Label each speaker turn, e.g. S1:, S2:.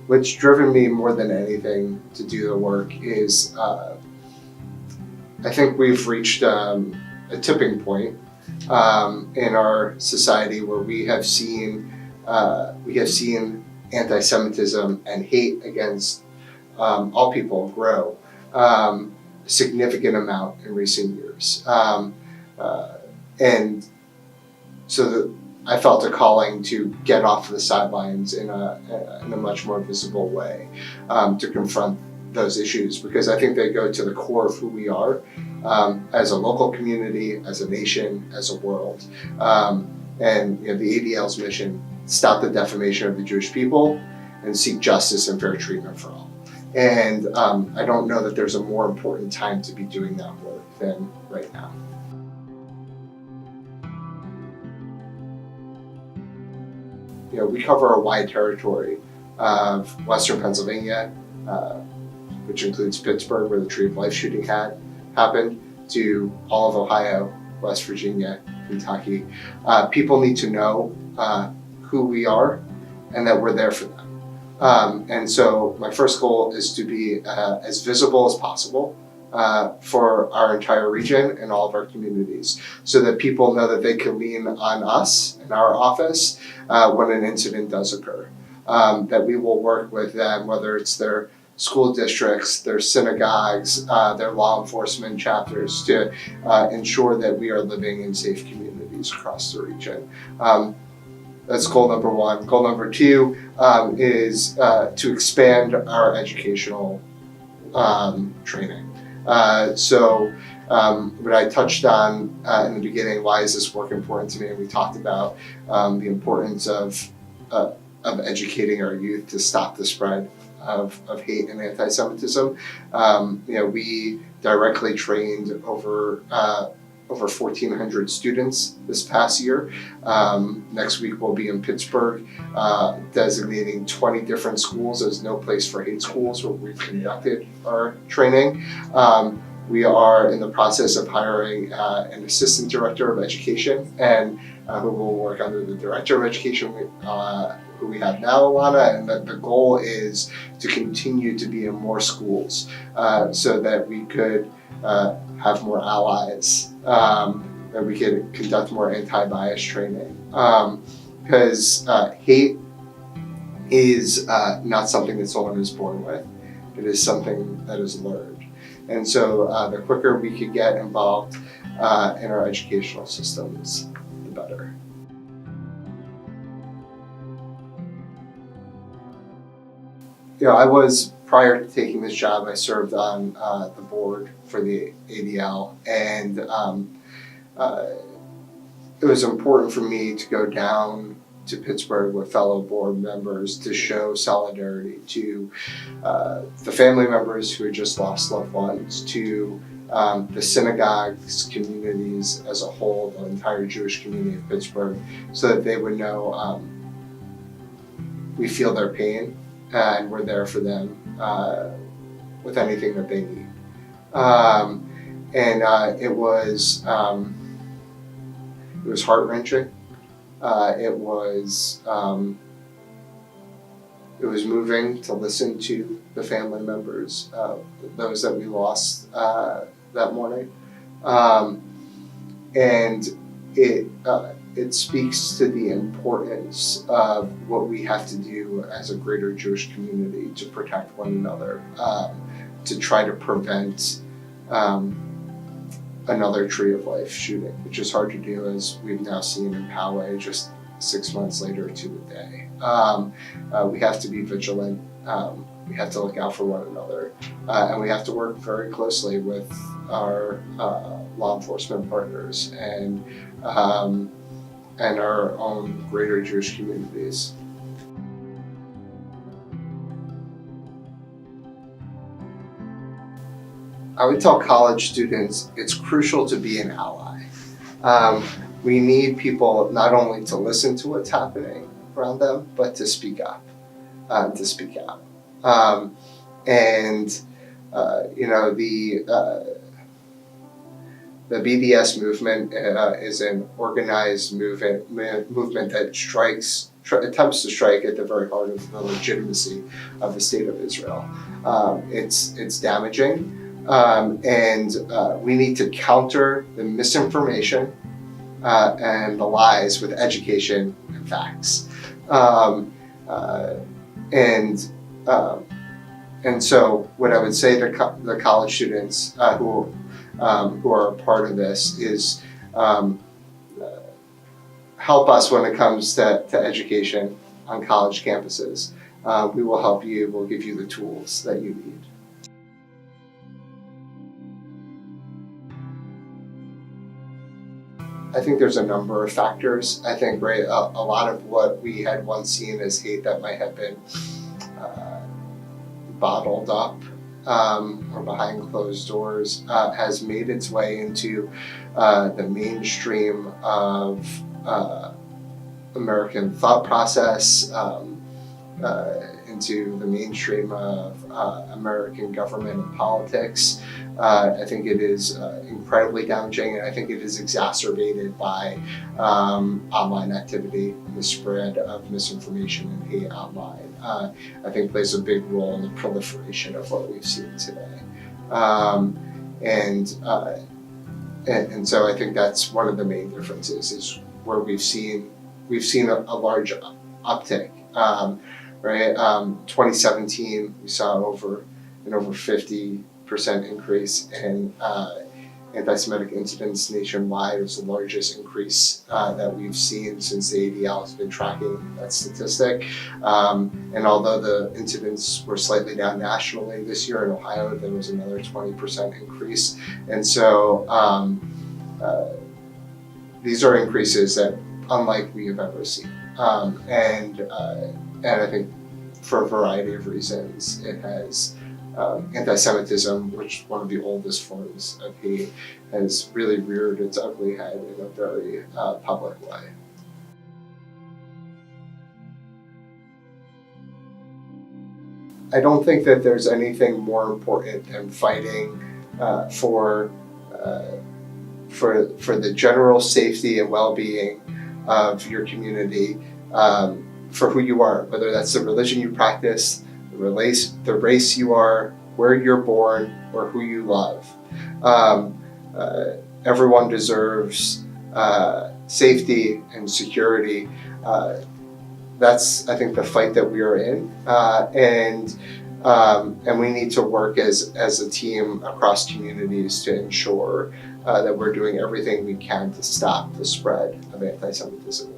S1: what's driven me more than anything to do the work is I think we've reached a tipping point in our society where we have seen anti-Semitism and hate against all people grow a significant amount in recent years, and so I felt a calling to get off the sidelines in a much more visible way to confront those issues, because I think they go to the core of who we are as a local community, as a nation, as a world. And the ADL's mission: stop the defamation of the Jewish people and seek justice and fair treatment for all. And I don't know that there's a more important time to be doing that work than right now. We cover a wide territory of Western Pennsylvania, which includes Pittsburgh, where the Tree of Life shooting happened, to all of Ohio, West Virginia, Kentucky. People need to know who we are and that we're there for them. And so my first goal is to be as visible as possible for our entire region and all of our communities, so that people know that they can lean on us in our office when an incident does occur. That we will work with them, whether it's their school districts, their synagogues, their law enforcement chapters, to ensure that we are living in safe communities across the region. That's goal number one. Goal number two is to expand our educational training. So what I touched on in the beginning, why is this work important to me? And we talked about the importance of educating our youth to stop the spread of hate and anti-Semitism. We directly trained over 1,400 students this past year. Next week we'll be in Pittsburgh, designating 20 different schools as no place for hate schools, where we've conducted our training. We are in the process of hiring an assistant director of education, and who will work under the director of education who we have now, Alana, and the goal is to continue to be in more schools so that we could have more allies, and we could conduct more anti-bias training. Because hate is not something that someone is born with. It is something that is learned. And so the quicker we could get involved in our educational systems, the better. Prior to taking this job, I served on the board for the ADL, and it was important for me to go down to Pittsburgh with fellow board members to show solidarity to the family members who had just lost loved ones, to the synagogues, communities as a whole, the entire Jewish community of Pittsburgh, so that they would know we feel their pain and we're there for them with anything that they need. It was heart-wrenching. It was moving to listen to the family members, those that we lost that morning, and it speaks to the importance of what we have to do as a greater Jewish community to protect one another, to try to prevent another Tree of Life shooting, which is hard to do, as we've now seen in Poway just 6 months later to the day. We have to be vigilant. We have to look out for one another, and we have to work very closely with our law enforcement partners and our own greater Jewish communities. I would tell college students it's crucial to be an ally. We need people not only to listen to what's happening around them, but to speak up, to speak out. The BDS movement is an organized movement that strikes attempts to strike at the very heart of the legitimacy of the state of Israel. It's damaging, and we need to counter the misinformation and the lies with education and facts. And so what I would say to the college students who are a part of this is help us when it comes to education on college campuses. We will help you, we'll give you the tools that you need. I think there's a number of factors. I think a lot of what we had once seen as hate that might have been bottled up or behind closed doors has made its way into the mainstream of American thought process, into the mainstream of American government and politics. I think it is incredibly damaging, and I think it is exacerbated by online activity and the spread of misinformation and hate online. I think plays a big role in the proliferation of what we've seen today. And so I think that's one of the main differences, is where we've seen a large uptick. Right, 2017 we saw over 50% increase in anti-Semitic incidents nationwide. It was the largest increase that we've seen since the ADL has been tracking that statistic. And although the incidents were slightly down nationally this year in Ohio, there was another 20% increase. And so these are increases that unlike we have ever seen. And I think for a variety of reasons, it has anti-Semitism, which is one of the oldest forms of hate, has really reared its ugly head in a very public way. I don't think that there's anything more important than fighting for the general safety and well-being of your community, for who you are, whether that's the religion you practice, the race you are, where you're born, or who you love. Everyone deserves safety and security. That's, I think, the fight that we are in, and we need to work as a team across communities to ensure that we're doing everything we can to stop the spread of anti-Semitism.